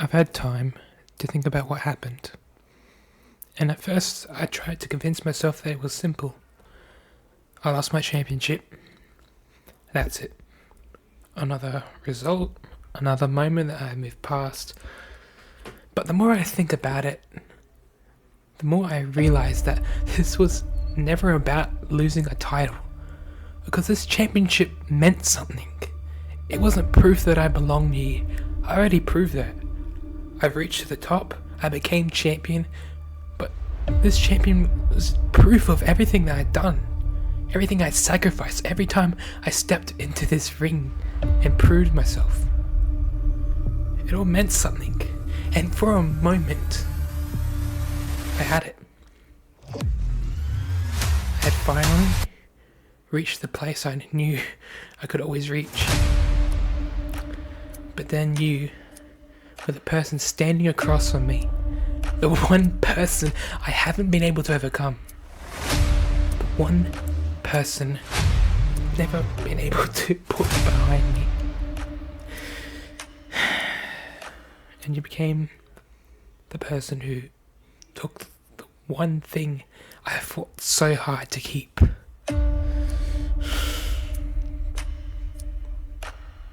I've had time to think about what happened. And at first, I tried to convince myself that it was simple. I lost my championship. That's it. Another result, another moment that I moved past. But the more I think about it, the more I realize that this was never about losing a title. Because this championship meant something. It wasn't proof that I belonged here. I already proved that. I've reached to the top, I became champion, but this champion was proof of everything that I'd done. Everything I'd sacrificed, every time I stepped into this ring and proved myself. It all meant something, and for a moment, I had it. I had finally reached the place I knew I could always reach. But then you were the person standing across from me. The one person I haven't been able to overcome. The one person never been able to put behind me. And you became the person who took the one thing I fought so hard to keep.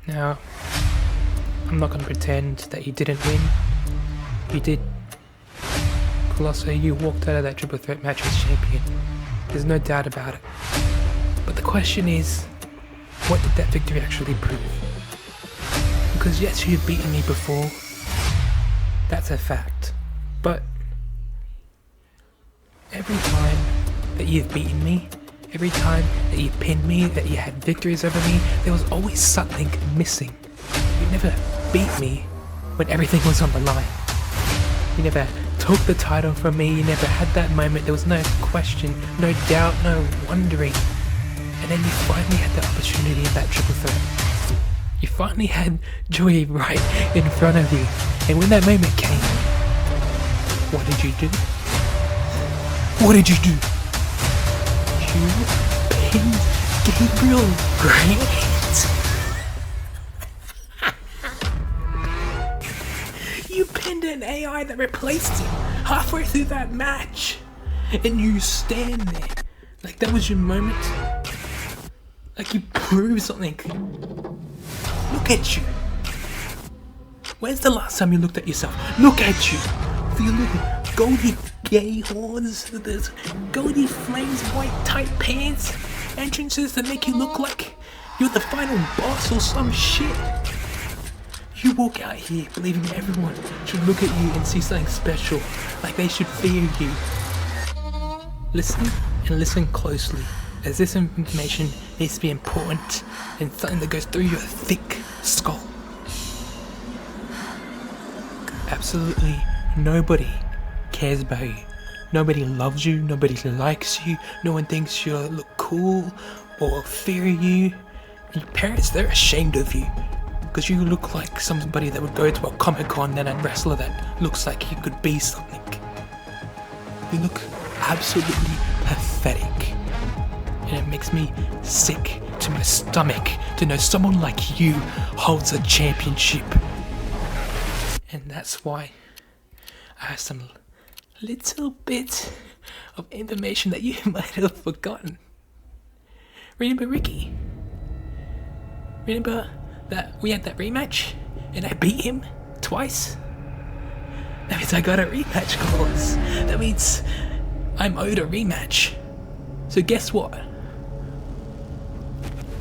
Now, I'm not going to pretend that you didn't win. You did. Colosso, you walked out of that triple threat match as champion. There's no doubt about it. But the question is, what did that victory actually prove? Because yes, you've beaten me before. That's a fact. But every time that you've beaten me, every time that you pinned me, that you had victories over me, there was always something missing. You never beat me when everything was on the line. You never took the title from me, you never had that moment, there was no question, no doubt, no wondering. And then you finally had the opportunity of that triple threat. You finally had Joey right in front of you. And when that moment came, what did you do? What did you do? You pinned Gabriel Grant. You pinned an AI that replaced him halfway through that match. And you stand there like that was your moment. Like you proved something. Look at you. When's the last time you looked at yourself? Look at you. With your little goldy gay horns, those goldy flames, white tight pants, entrances that make you look like you're the final boss or some shit. You walk out here believing everyone should look at you and see something special, like they should fear you. Listen and listen closely, as this information needs to be important and something that goes through your thick skull. Absolutely nobody cares about you. Nobody loves you, nobody likes you, no one thinks you look cool or fear you. And your parents, they're ashamed of you. Because you look like somebody that would go to a Comic-Con and a wrestler that looks like he could be something. You look absolutely pathetic. And it makes me sick to my stomach to know someone like you holds a championship. And that's why I have some little bit of information that you might have forgotten. Remember Ricky? Remember that we had that rematch and I beat him twice? That means I got a rematch clause. That means I'm owed a rematch. So guess what?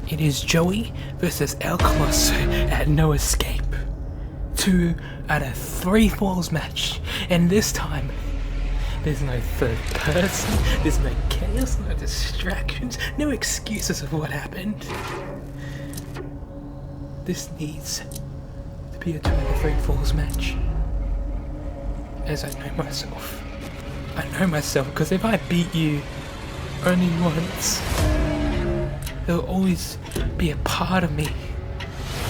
It is Joey versus El Colosso at No Escape. 2 out of 3 falls match. And this time, there's no third person, there's no chaos, no distractions, no excuses of what happened. This needs to be a 2 out of 3 falls match. As I know myself. I know myself, because if I beat you only once, there will always be a part of me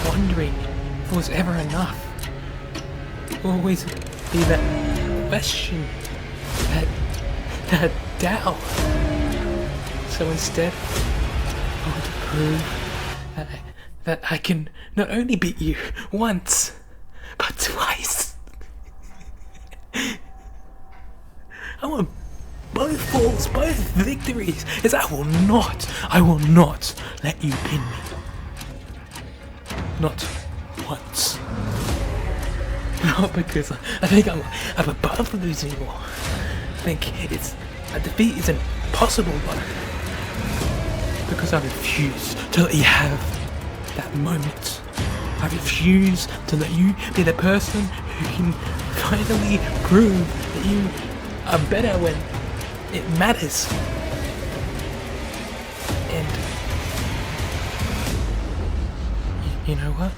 wondering if it was ever enough. There will always be that question, that doubt. So instead, I want to prove that I can not only beat you once, but twice. I want both falls, both victories, as I will not let you pin me. Not once. Not because I think I'm above losing more. I think a defeat is impossible, but because I refuse to let you have that moment. I refuse to let you be the person who can finally prove that you are better when it matters. And you know what?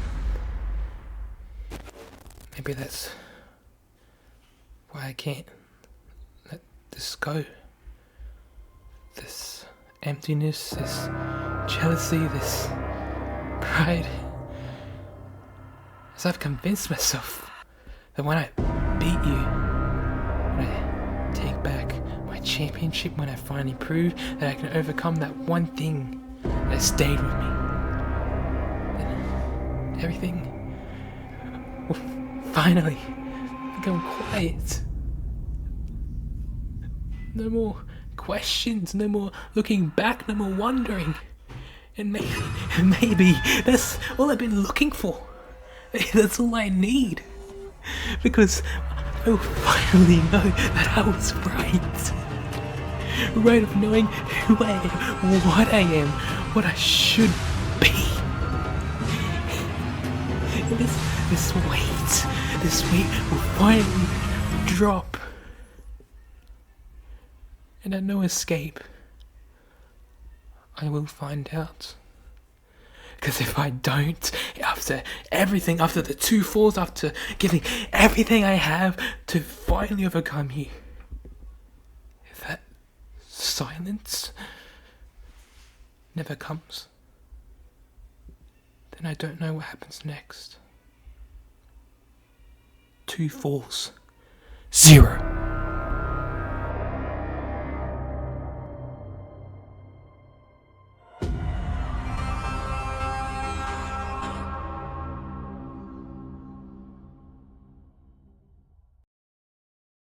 Maybe that's why I can't let this go. This emptiness, this jealousy, this pride. As I've convinced myself that when I beat you, when I take back my championship, when I finally prove that I can overcome that one thing that stayed with me, then everything will finally become quiet. No more questions, no more looking back, no more wondering. And maybe that's all I've been looking for. That's all I need. Because I will finally know that I was right. Right of knowing who I am, what I am, what I should be. And this weight will finally drop. And at no escape, I will find out. Because if I don't, after everything, after the 2 falls, after giving everything I have to finally overcome you, if that silence never comes, then I don't know what happens next. 2 falls, 0.